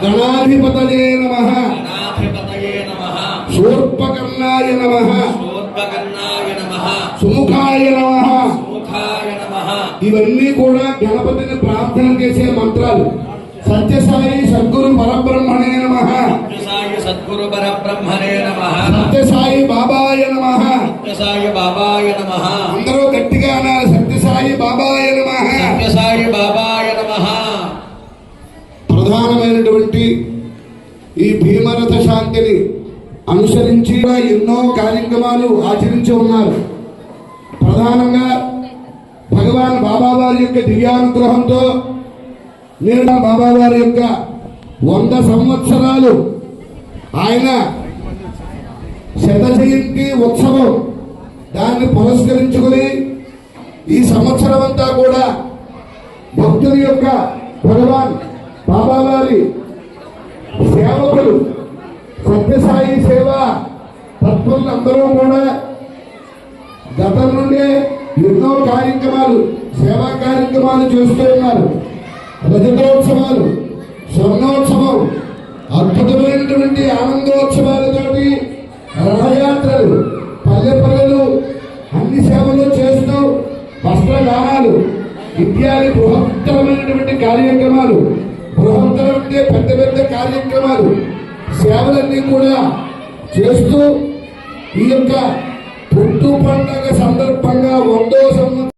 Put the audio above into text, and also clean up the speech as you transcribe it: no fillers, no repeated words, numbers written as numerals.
గణాధిపతయే నమః శూర్పకర్ణాయ నమః సుముఖాయ నమః. ఇవన్నీ కూడా గణపతిని ప్రార్థన చేసే మంత్రాలు. సత్యసాయి సద్గురు పరబ్రహ్మణే నమః. సద్గురు పరబ్రహ్మణే నమః. సత్యసాయి బాబాయ నమః. సత్యసాయి బాబాయ నమః. అందరూ గట్టిగా అన్నారు, సత్యసాయి బాబాయ నమః. సత్యసాయి బాబాయ నమః. ప్రధానమైనటువంటి ఈ భీమరథ శాంతిని అనుసరించి ఎన్నో కార్యక్రమాలు ఆచరించి ఉన్నారు. ప్రధానంగా భగవాన్ బాబావారి యొక్క దివ్యానుగ్రహంతో నేను బాబావారి యొక్క 100 సంవత్సరాలు ఆయన శత జయంతి ఉత్సవం దాన్ని పురస్కరించుకుని ఈ సంవత్సరం అంతా కూడా భక్తుల యొక్క భగవాన్ బాబావారి సేవకులు సత్యసాయి సేవ తత్వులు అందరూ కూడా గతం నుండే ఎన్నో కార్యక్రమాలు సేవా కార్యక్రమాలు చేస్తూ ఉన్నారు. రజతోత్సవాలు, స్వర్ణోత్సవం, అద్భుతమైనటువంటి ఆనందోత్సవాలతోటి రథయాత్రలు, పల్లె పల్లెలు అన్ని సేవలు చేస్తూ వస్త్రదానాలు ఇత్యాది బృహత్తరమైనటువంటి కార్యక్రమాలు, బృహత్తరమైన పెద్ద పెద్ద కార్యక్రమాలు, సేవలన్నీ కూడా చేస్తూ ఈ యొక్క పుట్టు పండుగ సందర్భంగా 100వ సంవత్సరం